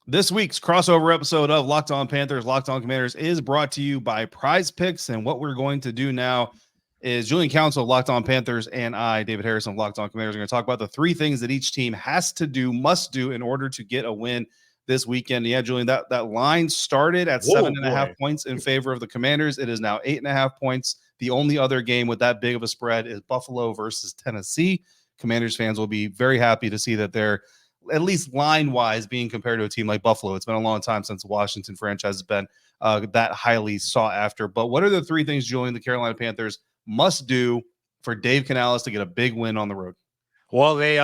This week's crossover episode of Locked On Panthers, Locked On Commanders is brought to you by PrizePicks. And what we're going to do now is Julian Council of Locked On Panthers and I, David Harrison of Locked On Commanders, are going to talk about the three things that each team has to do, must do in order to get a win this weekend. Yeah, Julian, that line started at 7.5 points in favor of the Commanders. It is now 8.5 points. The only other game with that big of a spread is Buffalo versus Tennessee. Commanders fans will be very happy to see that they're at least line-wise being compared to a team like Buffalo. It's been a long time since the Washington franchise has been that highly sought after. But what are the three things, Julian, the Carolina Panthers must do for Dave Canales to get a big win on the road? Well, they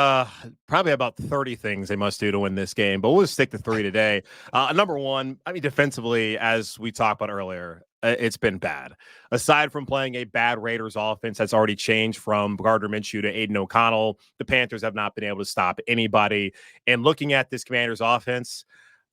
probably about 30 things they must do to win this game, but we'll just stick to three today. Number one, I mean, defensively, as we talked about earlier, it's been bad. Aside from playing a bad Raiders offense that's already changed from Gardner Minshew to Aiden O'Connell, the Panthers have not been able to stop anybody. And looking at this Commanders offense,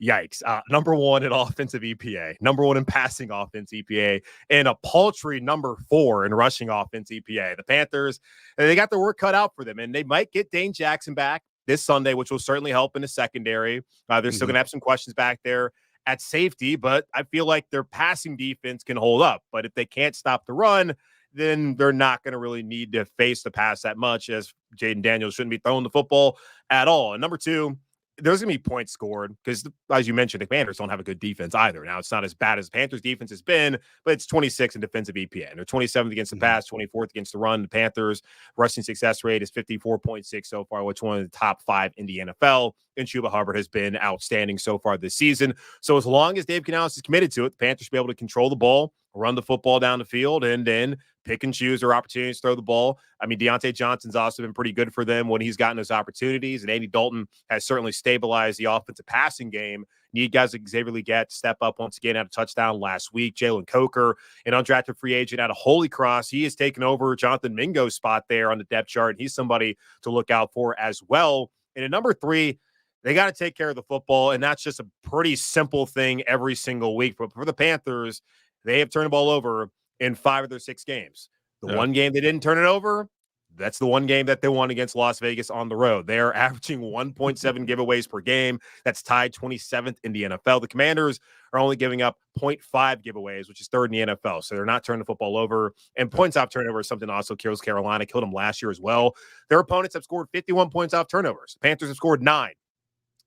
yikes. Number one in offensive EPA, number one in passing offense EPA, and a paltry number 4 in rushing offense EPA. The Panthers, they got their work cut out for them, and they might get Dane Jackson back this Sunday, which will certainly help in the secondary. They're still going to have some questions back there at safety, but I feel like their passing defense can hold up. But if they can't stop the run, then they're not going to really need to face the pass that much, as Jaden Daniels shouldn't be throwing the football at all. And number two, there's going to be points scored because, as you mentioned, the Commanders don't have a good defense either. Now, it's not as bad as the Panthers' defense has been, but it's 26 in defensive EPA. And they're 27th against the pass, 24th against the run. The Panthers' rushing success rate is 54.6 so far, which is one of the top 5 in the NFL. And Chuba Hubbard has been outstanding so far this season. So as long as Dave Canales is committed to it, the Panthers will be able to control the ball, run the football down the field, and then pick and choose their opportunities to throw the ball. I mean, Deontay Johnson's also been pretty good for them when he's gotten those opportunities, and Andy Dalton has certainly stabilized the offensive passing game. Need guys like Xavier Legette to step up once again, had a touchdown last week. Jalen Coker, an undrafted free agent out of Holy Cross, he has taken over Jonathan Mingo's spot there on the depth chart. He's somebody to look out for as well. And at number 3, they got to take care of the football, and that's just a pretty simple thing every single week. But for the Panthers, they have turned the ball over in 5 of their 6 games. The one game they didn't turn it over, that's the one game that they won against Las Vegas on the road. They are averaging 1.7 giveaways per game. That's tied 27th in the NFL. The Commanders are only giving up 0.5 giveaways, which is 3rd in the NFL. So they're not turning the football over. And points off turnover is something also kills Carolina, killed them last year as well. Their opponents have scored 51 points off turnovers. The Panthers have scored 9.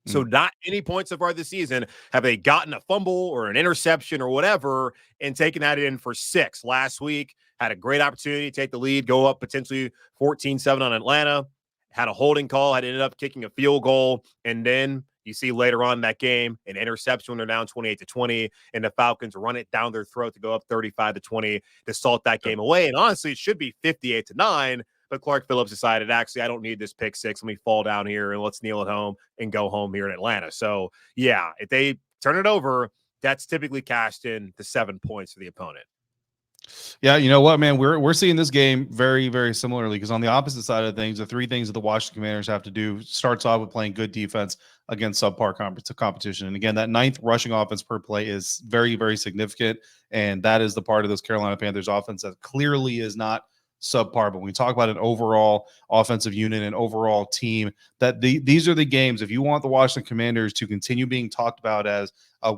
So not any points so far this season have they gotten a fumble or an interception or whatever and taken that in for 6. Last week, had a great opportunity to take the lead, go up potentially 14-7 on Atlanta, had a holding call, had ended up kicking a field goal, and then you see later on in that game an interception when they're down 28-20, and the Falcons run it down their throat to go up 35-20 to salt that game away. And honestly, it should be 58-9. But Clark Phillips decided, actually, I don't need this pick 6. Let me fall down here and let's kneel at home and go home here in Atlanta. So, yeah, if they turn it over, that's typically cashed in to 7 points for the opponent. Yeah, you know what, man? We're seeing this game very, very similarly because on the opposite side of things, the 3 things that the Washington Commanders have to do starts off with playing good defense against subpar competition. And again, that 9th rushing offense per play is very, very significant. And that is the part of this Carolina Panthers offense that clearly is not subpar. But when we talk about an overall offensive unit and overall team, that these are the games. If you want the Washington Commanders to continue being talked about as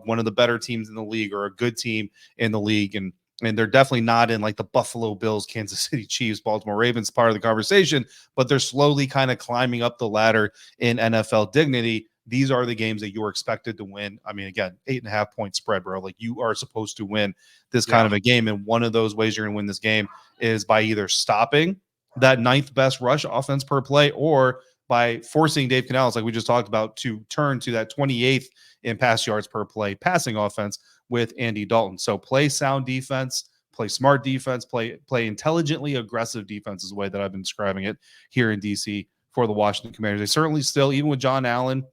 one of the better teams in the league or a good team in the league, and they're definitely not in like the Buffalo Bills, Kansas City Chiefs, Baltimore Ravens part of the conversation, but they're slowly kind of climbing up the ladder in NFL dignity. These are the games that you are expected to win. I mean, again, 8.5 point spread, bro. Like, you are supposed to win this kind of a game. And one of those ways you're going to win this game is by either stopping that 9th best rush offense per play or by forcing Dave Canales, like we just talked about, to turn to that 28th in pass yards per play passing offense with Andy Dalton. So play sound defense, play smart defense, play intelligently aggressive defense is the way that I've been describing it here in DC for the Washington Commanders. They certainly still, even with John Allen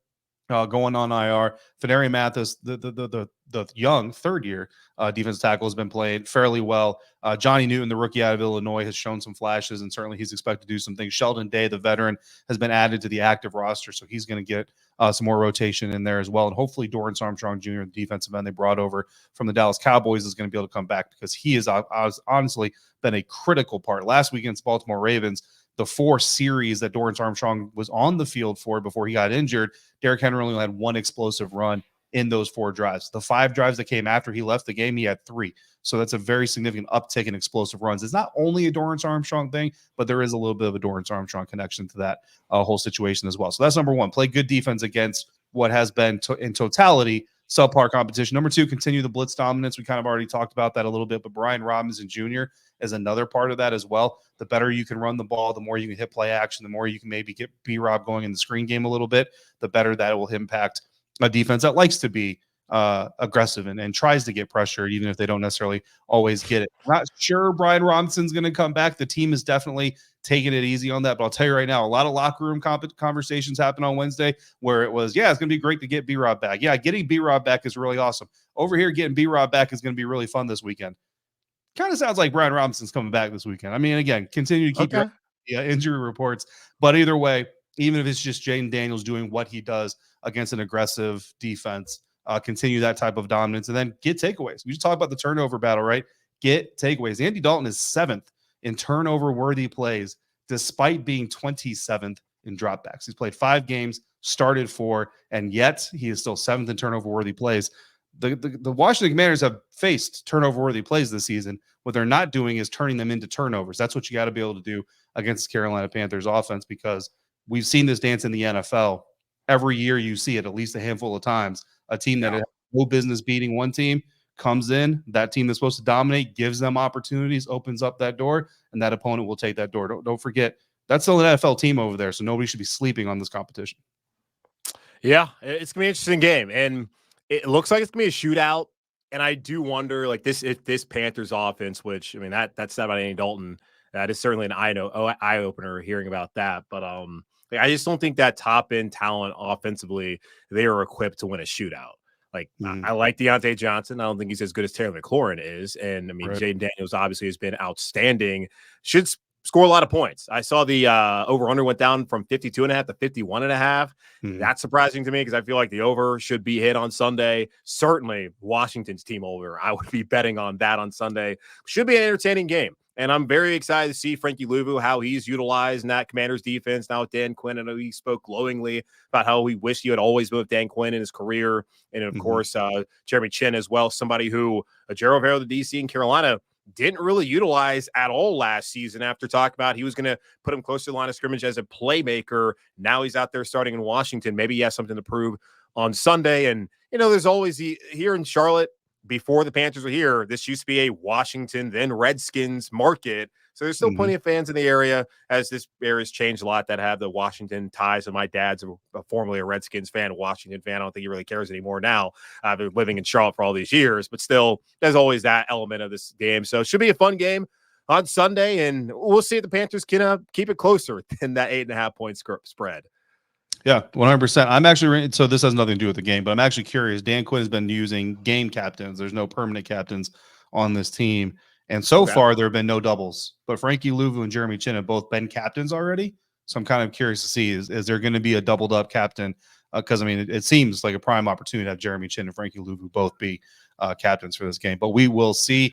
going on IR, Fenari Mathis, the young 3rd-year defense tackle, has been playing fairly well. Johnny Newton, the rookie out of Illinois, has shown some flashes, and certainly he's expected to do some things. Sheldon Day, the veteran, has been added to the active roster, so he's going to get some more rotation in there as well. And hopefully Dorrance Armstrong Jr., the defensive end they brought over from the Dallas Cowboys, is going to be able to come back because he has honestly been a critical part. Last week against Baltimore Ravens, the 4 series that Dorrance Armstrong was on the field for before he got injured, Derrick Henry only had 1 explosive run in those 4 drives. The 5 drives that came after he left the game, he had 3. So that's a very significant uptick in explosive runs. It's not only a Dorrance Armstrong thing, but there is a little bit of a Dorrance Armstrong connection to that whole situation as well. So that's number 1. Play good defense against what has been in totality subpar competition. Number 2, continue the blitz dominance. We kind of already talked about that a little bit, but Brian Robinson Jr. is another part of that as well. The better you can run the ball, the more you can hit play action, the more you can maybe get B-Rob going in the screen game a little bit, the better that will impact a defense that likes to be aggressive and tries to get pressure, even if they don't necessarily always get it. Not sure Brian Robinson's going to come back. The team is definitely taking it easy on that. But I'll tell you right now, a lot of locker room conversations happened on Wednesday where it was, yeah, it's going to be great to get B-Rob back. Yeah, getting B-Rob back is really awesome. Over here, getting B-Rob back is going to be really fun this weekend. Kind of sounds like Brian Robinson's coming back this weekend. I mean, again, continue to keep your injury reports. But either way, even if it's just Jaden Daniels doing what he does against an aggressive defense, continue that type of dominance, and then get takeaways. We just talked about the turnover battle, right? Get takeaways. Andy Dalton is 7th in turnover-worthy plays, despite being 27th in dropbacks. He's played 5 games, started 4, and yet he is still 7th in turnover-worthy plays. The Washington Commanders have faced turnover-worthy plays this season. What they're not doing is turning them into turnovers. That's what you got to be able to do against the Carolina Panthers offense, because we've seen this dance in the NFL. Every year you see it at least a handful of times. A team that has no business beating one team comes in, that team that's supposed to dominate gives them opportunities, opens up that door, and that opponent will take that door. Don't forget, that's still an NFL team over there, so nobody should be sleeping on this competition. Yeah, it's going to be an interesting game, and it looks like it's going to be a shootout, and I do wonder, like, if this Panthers offense, which, I mean, that's not about Andy Dalton, that is certainly an eye-opener hearing about that, but I just don't think that top-end talent offensively, they are equipped to win a shootout. Like, I like Deontay Johnson. I don't think he's as good as Terry McLaurin is. And, I mean, right. Jaden Daniels obviously has been outstanding. Should score a lot of points. I saw the over-under went down from 52.5 to 51.5. That's surprising to me because I feel like the over should be hit on Sunday. Certainly Washington's team over. I would be betting on that on Sunday. Should be an entertaining game. And I'm very excited to see Frankie Louvu, how he's utilized in that Commanders defense now with Dan Quinn. I know he spoke glowingly about how he wished he had always been with Dan Quinn in his career. And, of course, Jeremy Chin as well, somebody who Ejiro Evero, the DC in Carolina, didn't really utilize at all last season after talking about he was going to put him close to the line of scrimmage as a playmaker. Now he's out there starting in Washington. Maybe he has something to prove on Sunday. And, you know, there's always here in Charlotte, before the Panthers were here, this used to be a Washington, then Redskins market. So there's still plenty of fans in the area, as this area's changed a lot, that have the Washington ties. And my dad's formerly a Redskins fan, a Washington fan. I don't think he really cares anymore now. I've been living in Charlotte for all these years, but still, there's always that element of this game. So it should be a fun game on Sunday, and we'll see if the Panthers can keep it closer than that 8.5-point spread. Yeah, 100%. I'm actually, so this has nothing to do with the game, but I'm actually curious. Dan Quinn has been using game captains. There's no permanent captains on this team. And so far, there have been no doubles. But Frankie Louvu and Jeremy Chin have both been captains already. So I'm kind of curious to see, is there going to be a doubled up captain? Because, I mean, it seems like a prime opportunity to have Jeremy Chin and Frankie Louvu both be captains for this game. But we will see.